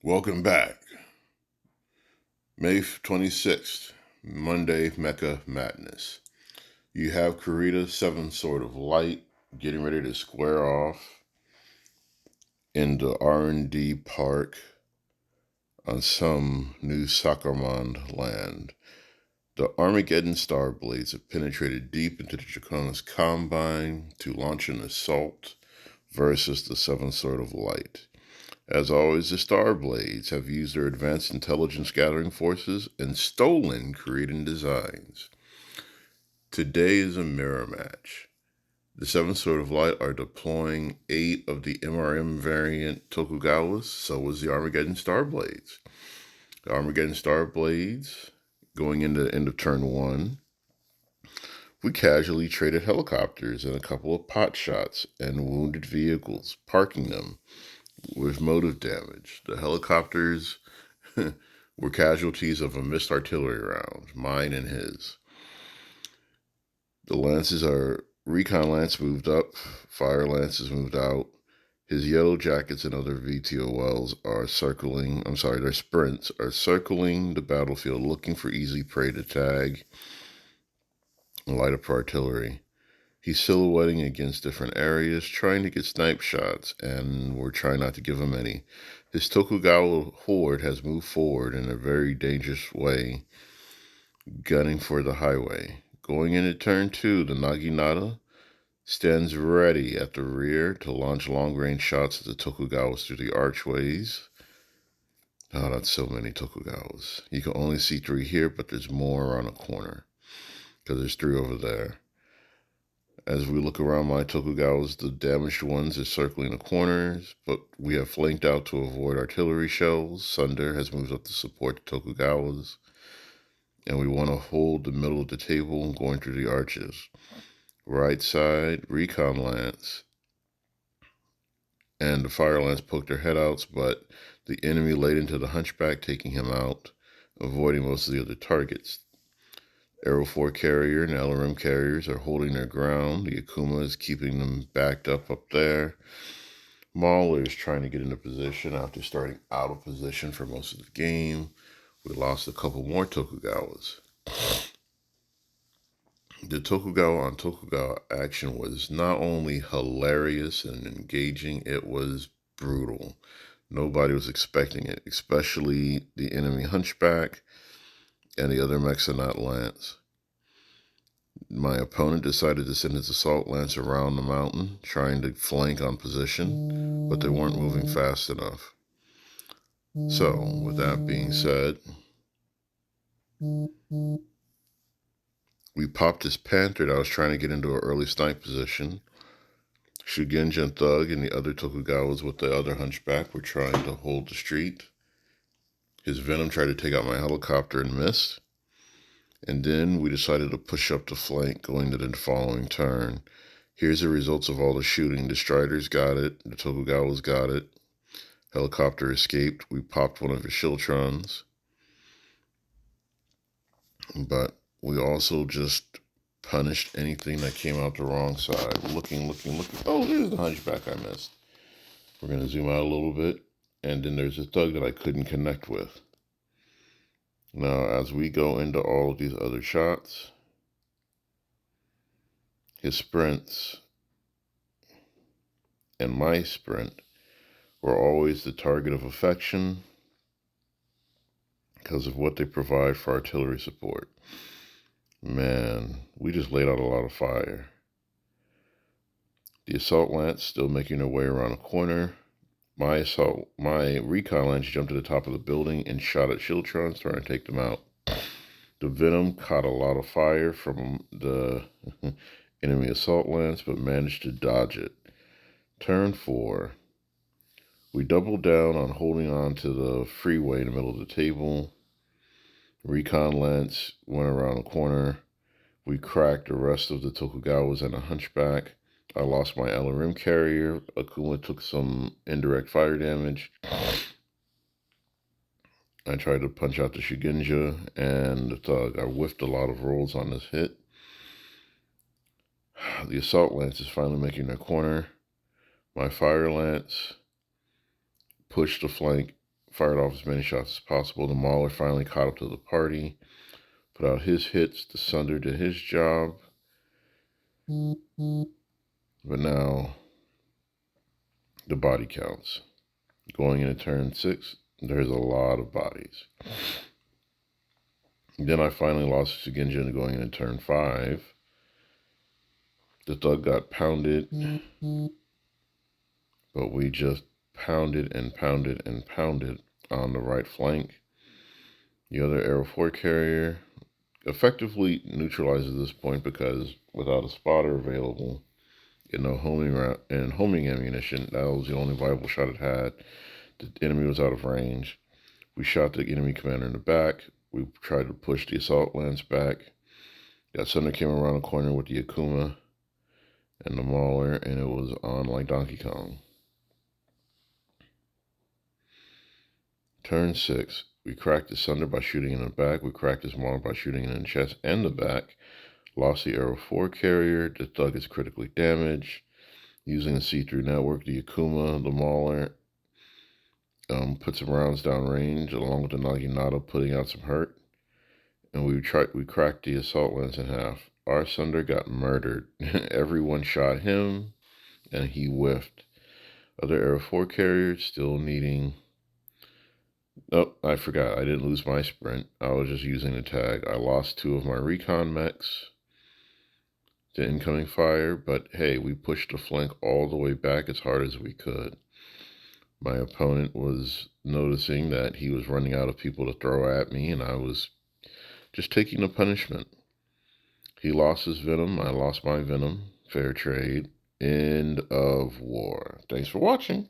Welcome back. May 26th, Monday, Mechamadness. You have Kurita, Seventh Sword of Light, getting ready to square off in the R&D park on some new Sakarmand land. The Armageddon Starblades have penetrated deep into the Draconis Combine to launch an assault versus the Seventh Sword of Light. As always, the Starblades have used their advanced intelligence gathering forces and stolen creating designs. Today is a mirror match. The Seventh Sword of Light are deploying 8 of the MRM variant Tokugawas, so was the Armageddon Starblades. The Armageddon Starblades, going into the end of turn 1, we casually traded helicopters and a couple of pot shots and wounded vehicles, parking them with motive damage. The helicopters were casualties of a missed artillery round, mine and his. The lances are recon lance moved up, fire lances moved out. His yellow jackets and other VTOLs are their sprints are circling the battlefield looking for easy prey to tag and light up artillery. He's silhouetting against different areas, trying to get snipe shots, and we're trying not to give him any. His Tokugawa horde has moved forward in a very dangerous way, gunning for the highway. Going into turn 2, the Naginata stands ready at the rear to launch long-range shots at the Tokugawas through the archways. Oh, that's so many Tokugawas. You can only see 3 here, but there's more around the corner, because there's 3 over there. As we look around my Tokugawas, the damaged ones are circling the corners, but we have flanked out to avoid artillery shells. Sunder has moved up to support the Tokugawas, and we want to hold the middle of the table going through the arches. Right side, recon lance and the fire lance poked their head outs, but the enemy laid into the hunchback, taking him out, avoiding most of the other targets. Aero 4 carrier and LRM carriers are holding their ground. The Akuma is keeping them backed up there. Mauler is trying to get into position after starting out of position for most of the game. We lost a couple more Tokugawas. The Tokugawa on Tokugawa action was not only hilarious and engaging, it was brutal. Nobody was expecting it, especially the enemy hunchback and the other Mexanot lance. My opponent decided to send his assault lance around the mountain, trying to flank on position, but they weren't moving fast enough. So, with that being said, we popped his Panther that was trying to get into an early snipe position. Shugenja and Thug and the other Tokugawas with the other hunchback were trying to hold the street. His Venom tried to take out my helicopter and missed. And then we decided to push up the flank going to the following turn. Here's the results of all the shooting. The Striders got it. The Tokugawas got it. Helicopter escaped. We popped one of his Shiltrons. But we also just punished anything that came out the wrong side. Looking. Oh, there's the hunchback I missed. We're going to zoom out a little bit. And then there's a Thug that I couldn't connect with. Now, as we go into all of these other shots, his sprints and my sprint were always the target of affection because of what they provide for artillery support. Man, we just laid out a lot of fire. The assault lance still making their way around a corner. My recon lance jumped to the top of the building and shot at Shiltrons, trying to take them out. The Venom caught a lot of fire from the enemy assault lance, but managed to dodge it. Turn 4. We doubled down on holding on to the freeway in the middle of the table. Recon lance went around the corner. We cracked the rest of the Tokugawas and a hunchback. I lost my LRM carrier. Akuma took some indirect fire damage. I tried to punch out the Shugenja and the Thug. I whiffed a lot of rolls on this hit. The assault lance is finally making their corner. My fire lance pushed the flank fired off as many shots as possible. The Mauler finally caught up to the party, put out his hits. The Sunder did his job. But now the body counts. Going into turn 6, there's a lot of bodies. Then I finally lost to Genjin going into turn 5. The Thug got pounded, but we just pounded and pounded and pounded on the right flank. The other Aero 4 carrier effectively neutralizes this point because without a spotter available and no homing ammunition, that was the only viable shot it had. The enemy was out of range. We shot the enemy commander in the back. We tried to push the assault lance back. That Sunder came around the corner with the Akuma and the Mauler, and it was on like Donkey Kong. Turn 6, we cracked the Sunder by shooting in the back. We cracked his Mauler by shooting in the chest and the back. Lost the Aero 4 carrier. The Thug is critically damaged. Using the see-through network, the Akuma, the Mauler, put some rounds downrange, along with the Naginata putting out some hurt. And we cracked the assault lance in half. Our Sunder got murdered. Everyone shot him, and he whiffed. Other Aero 4 carriers still needing... Oh, I forgot. I didn't lose my sprint. I was just using the tag. I lost 2 of my recon mechs to incoming fire, but hey, we pushed the flank all the way back as hard as we could. My opponent was noticing that he was running out of people to throw at me, and I was just taking the punishment. He lost his venom. I lost my venom. Fair trade. End of war. Thanks for watching.